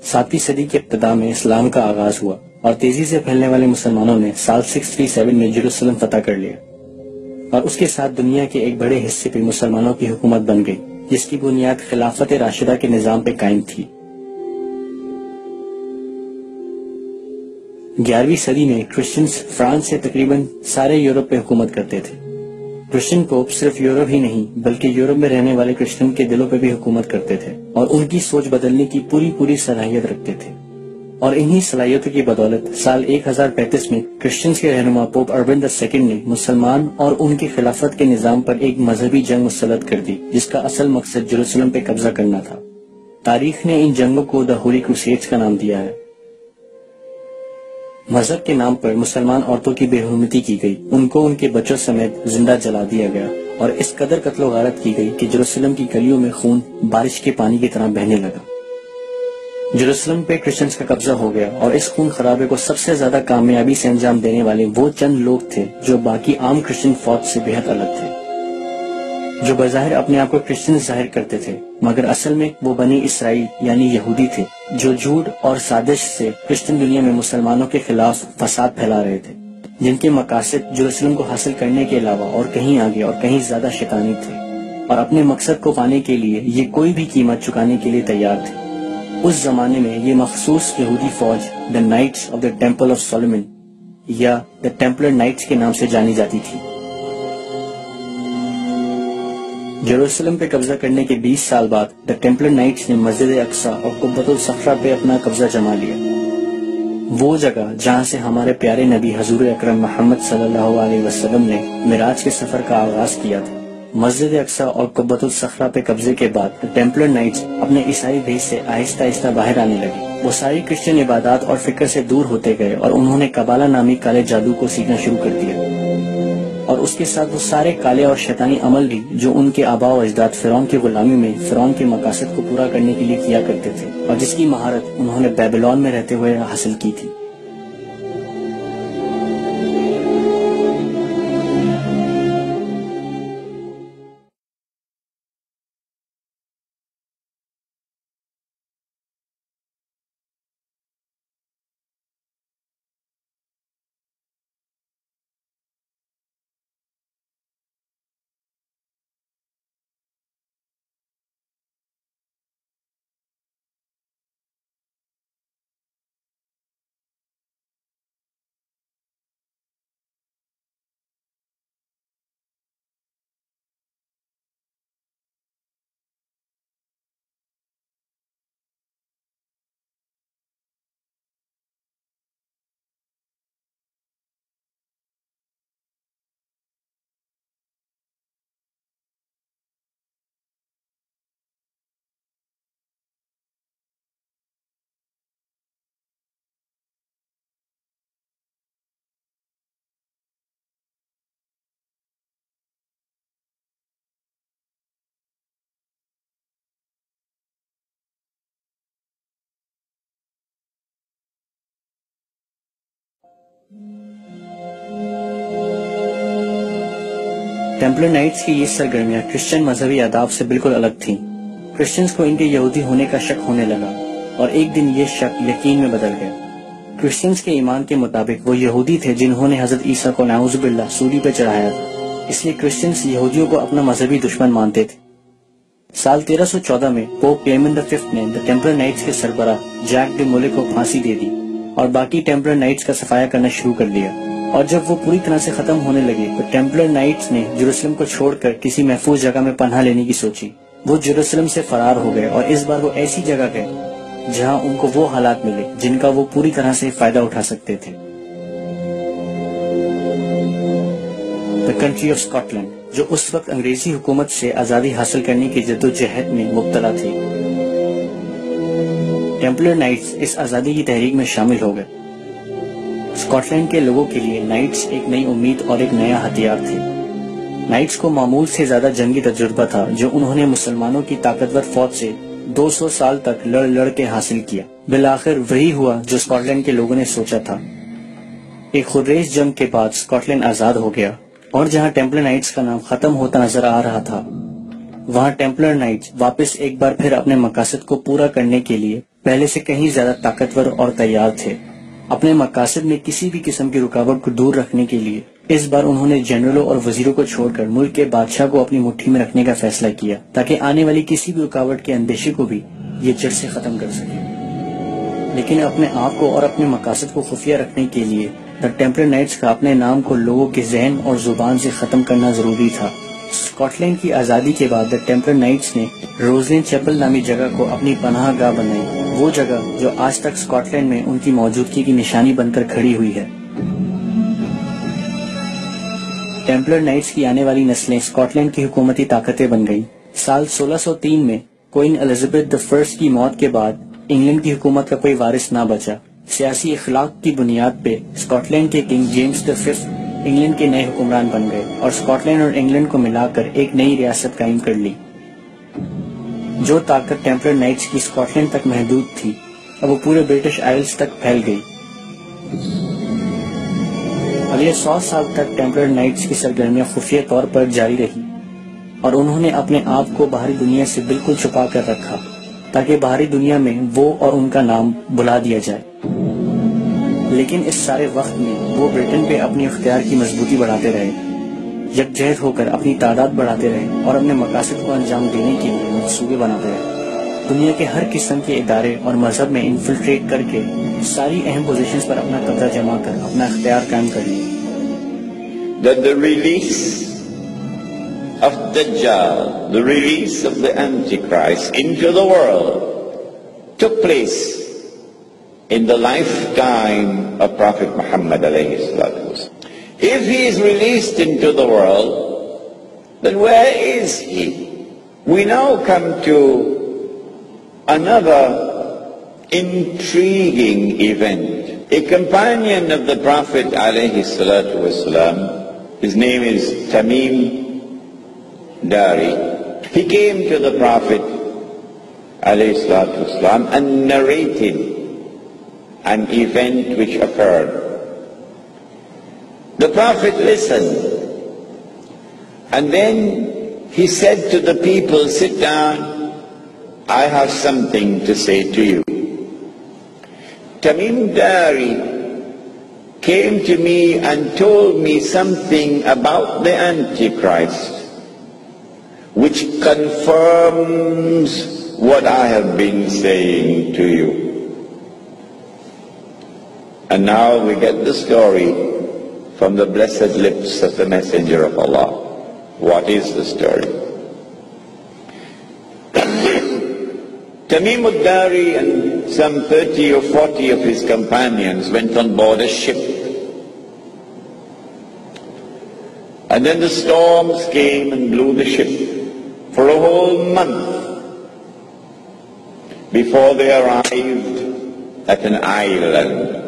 7ویں صدی کے ابتدا میں اسلام کا آغاز ہوا اور تیزی سے پھیلنے والے مسلمانوں نے سال 637 میں یروشلم فتح کر لیا اور اس کے ساتھ دنیا کے ایک بڑے حصے پہ مسلمانوں کی حکومت بن گئی، جس کی بنیاد خلافت راشدہ کے نظام پہ قائم تھی۔ 11ویں صدی میں کرسچنز فرانس سے تقریباً سارے یورپ پہ حکومت کرتے تھے۔ کرسچن پوپ صرف یورپ ہی نہیں بلکہ یورپ میں رہنے والے کرسچن کے دلوں پہ بھی حکومت کرتے تھے اور ان کی سوچ بدلنے کی پوری صلاحیت رکھتے تھے، اور انہی صلاحیتوں کی بدولت سال 1035 میں کرسچنز کے رہنما پوپ اربن II نے مسلمان اور ان کی خلافت کے نظام پر ایک مذہبی جنگ مسلط کر دی، جس کا اصل مقصد یروشلم پہ قبضہ کرنا تھا۔ تاریخ نے ان جنگوں کو دی ہولی کروسیڈز کا نام دیا ہے۔ مذہب کے نام پر مسلمان عورتوں کی بے حرمتی کی گئی، ان کو ان کے بچوں سمیت زندہ جلا دیا گیا اور اس قدر قتل و غارت کی گئی کہ یروشلم کی گلیوں میں خون بارش کے پانی کی طرح بہنے لگا۔ یروشلم پہ کرسچنز کا قبضہ ہو گیا اور اس خون خرابے کو سب سے زیادہ کامیابی سے انجام دینے والے وہ چند لوگ تھے جو باقی عام کرسچن فوج سے بہت الگ تھے، جو بظاہر اپنے آپ کو کرسچن ظاہر کرتے تھے مگر اصل میں وہ بنی اسرائیل یعنی یہودی تھے، جو جھوٹ اور سازش سے کرسچن دنیا میں مسلمانوں کے خلاف فساد پھیلا رہے تھے، جن کے مقاصد یروشلم کو حاصل کرنے کے علاوہ اور کہیں آگے اور کہیں زیادہ شیطانی تھے، اور اپنے مقصد کو پانے کے لیے یہ کوئی بھی قیمت چکانے کے لیے تیار تھے۔ اس زمانے میں یہ مخصوص یہودی فوج the knights of the temple of Solomon یا دی ٹیمپلر نائٹس کے نام سے جانی جاتی تھی۔ یروشلم پہ قبضہ کرنے کے 20 سال بعد دی ٹیمپلر نائٹس نے مسجد اقصی اور قبۃ الصخرہ پہ اپنا قبضہ جما لیا، وہ جگہ جہاں سے ہمارے پیارے نبی حضور اکرم محمد صلی اللہ علیہ وسلم نے معراج کے سفر کا آغاز کیا تھا۔ مسجد اقصی اور قبۃ الصخرہ پہ قبضے کے بعد ٹیمپلر نائٹس اپنے عیسائی بھیس سے آہستہ آہستہ باہر آنے لگے۔ وہ ساری کرسچن عبادات اور فکر سے دور ہوتے گئے اور انہوں نے قبالہ نامی کالے جادو کو سیکھنا شروع کر دیا، اور اس کے ساتھ وہ سارے کالے اور شیطانی عمل بھی جو ان کے آباء و اجداد فرعون کی غلامی میں فرعون کے مقاصد کو پورا کرنے کے لیے کیا کرتے تھے، اور جس کی مہارت انہوں نے بیبلون میں رہتے ہوئے حاصل کی تھی۔ ٹیمپلر نائٹس کی یہ سرگرمیاں کرسچن مذہبی آداب سے بالکل الگ تھیں۔ کرسچنز کو ان کے یہودی ہونے کا شک ہونے لگا اور ایک دن یہ شک یقین میں بدل گیا۔ کرسچنز کے ایمان کے مطابق وہ یہودی تھے جنہوں نے حضرت عیسیٰ کو نعوذ باللہ سولی پہ چڑھایا تھا، اس لیے کرسچنز یہودیوں کو اپنا مذہبی دشمن مانتے تھے۔ سال 1314 میں پوپ کلیمنٹ V نے دی ٹیمپلر نائٹس کے سربراہ جیک ڈی مولے کو پھانسی دے دی اور باقی ٹیمپلر نائٹس کا صفایا کرنا شروع کر دیا، اور جب وہ پوری طرح سے ختم ہونے لگے تو ٹیمپلر نائٹس نے یروشلم کو چھوڑ کر کسی محفوظ جگہ میں پناہ لینے کی سوچی۔ وہ یروشلم سے فرار ہو گئے اور اس بار وہ ایسی جگہ گئے جہاں ان کو وہ حالات ملے جن کا وہ پوری طرح سے فائدہ اٹھا سکتے تھے۔ دی کنٹری آف اسکاٹ لینڈ، جو اس وقت انگریزی حکومت سے آزادی حاصل کرنے کی جدوجہد میں مبتلا تھی۔ ٹیمپلر نائٹس اس آزادی کی تحریک میں شامل ہو گئے۔ اسکاٹ لینڈ کے لوگوں کے لیے نائٹس ایک نئی امید اور ایک نیا ہتھیار تھے۔ نائٹس کو معمول سے زیادہ جنگی تجربہ تھا جو انہوں نے مسلمانوں کی طاقتور فوج سے 200 سال تک لڑ کے حاصل کیا۔ بالآخر وہی ہوا جو اسکاٹ لینڈ کے لوگوں نے سوچا تھا۔ ایک خودریز جنگ کے بعد اسکاٹ لینڈ آزاد ہو گیا، اور جہاں ٹیمپلر نائٹس کا نام ختم ہوتا نظر آ رہا تھا، وہاں ٹیمپلر نائٹس واپس ایک بار پھر اپنے مقاصد کو پورا کرنے کے لیے پہلے سے کہیں زیادہ طاقتور اور تیار تھے۔ اپنے مقاصد میں کسی بھی قسم کی رکاوٹ کو دور رکھنے کے لیے اس بار انہوں نے جنرلوں اور وزیروں کو چھوڑ کر ملک کے بادشاہ کو اپنی مٹھی میں رکھنے کا فیصلہ کیا تاکہ آنے والی کسی بھی رکاوٹ کے اندیشے کو بھی یہ جڑ سے ختم کر سکے۔ لیکن اپنے آپ کو اور اپنے مقاصد کو خفیہ رکھنے کے لیے دا ٹیمپلر نائٹس کا اپنے نام کو لوگوں کے ذہن اور زبان سے ختم کرنا ضروری تھا۔ اسکاٹ لینڈ کی آزادی کے بعد دا ٹیمپلر نائٹس نے روزلین چیپل نامی جگہ کو اپنی پناہ گاہ بنائی، وہ جگہ جو آج تک اسکاٹ لینڈ میں ان کی موجودگی کی نشانی بن کر کھڑی ہوئی ہے۔ ٹیمپلر نائٹس کی آنے والی نسلیں اسکاٹ لینڈ کی حکومتی طاقتیں بن گئیں۔ سال 1603 میں کوئین الزبتھ دی فرسٹ کی موت کے بعد انگلینڈ کی حکومت کا کوئی وارث نہ بچا۔ سیاسی اخلاق کی بنیاد پہ اسکاٹ لینڈ کے king James the fifth England کے نئے حکمران بن گئے اور اسکاٹ لینڈ اور انگلینڈ کو ملا کر ایک نئی ریاست قائم کر لی۔ جو طاقت ٹیمپلر نائٹس کی اسکاٹ لینڈ تک محدود تھی اب وہ پورے برٹش آئلز تک پھیل گئی۔ اگلے 100 سال تک ٹیمپلر نائٹس کی سرگرمیاں خفیہ طور پر جاری رہی اور انہوں نے اپنے آپ کو باہری دنیا سے بالکل چھپا کر رکھا تاکہ باہری دنیا میں وہ اور ان کا نام بھلا دیا جائے۔ لیکن اس سارے وقت میں وہ برٹن پہ اپنی اختیار کی مضبوطی بڑھاتے رہے، یکجہت ہو کر اپنی تعداد بڑھاتے رہے اور اپنے مقاصد کو انجام دینے کے لیے منصوبے بناتے رہے۔ دنیا کے ہر قسم کے ادارے اور مذہب میں انفلٹریٹ کر کے ساری اہم پوزیشنز پر اپنا قبضہ جما کر اپنا اختیار قائم کر لیا۔ That the release of Dajjal, the release of the Antichrist into the world took place in the lifetime of Prophet Muhammad alayhi salatu wasalam. If he is released into the world, then where is he? We now come to another intriguing event. A companion of the Prophet alayhi salatu wasalam, his name is Tamim Dari. He came to the Prophet alayhi salatu wasalam and narrated an event which occurred. The Prophet listened and then he said to the people, "Sit down, I have something to say to you." Tamim Dari came to me and told me something about the Antichrist which confirms what I have been saying to you. And now we get the story from the blessed lips of the Messenger of Allah. What is the story? Tamim ad-Dari and some 30 or 40 of his companions went on board a ship. And then the storms came and blew the ship for a whole month before they arrived at an island.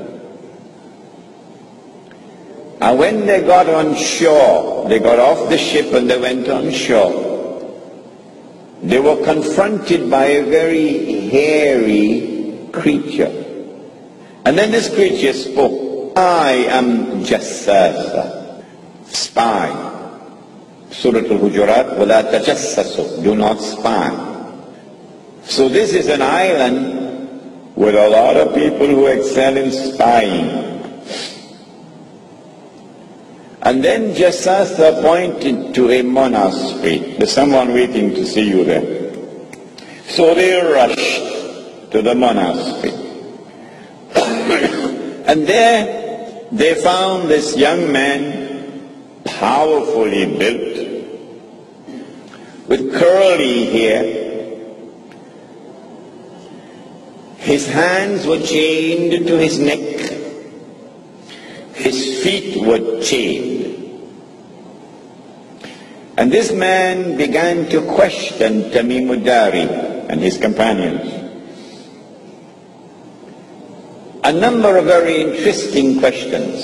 And when they got on shore, they got off the ship and they went on shore, they were confronted by a very hairy creature. And then this creature spoke, "I am Jassasa," spy. Surah Al-Hujurat, وَلَا تَجَسَّسُوا, do not spy. So this is an island with a lot of people who excel in spying. And then Jassasa pointed to a monastery. There's someone waiting to see you there. So they rushed to the monastery. And there they found this young man, powerfully built, with curly hair. His hands were chained to his neck. His feet were chained. And this man began to question Tamim ad-Dari and his companions. A number of very interesting questions,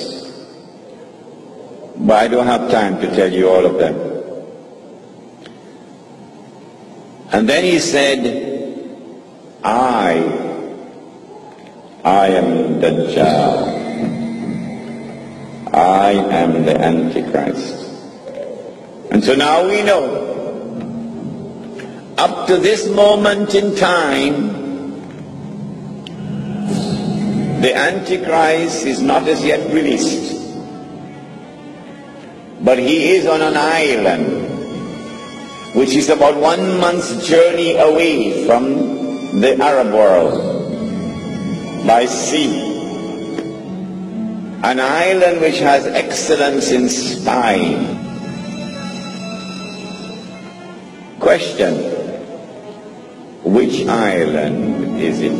but I don't have time to tell you all of them. And then he said, I am Dajjal. I am the Antichrist. And so now we know, up to this moment in time, The Antichrist is not as yet released, but he is on an island which is about 1 month's journey away from the Arab world by sea. An island which has excellence in spying. Question: which island is it?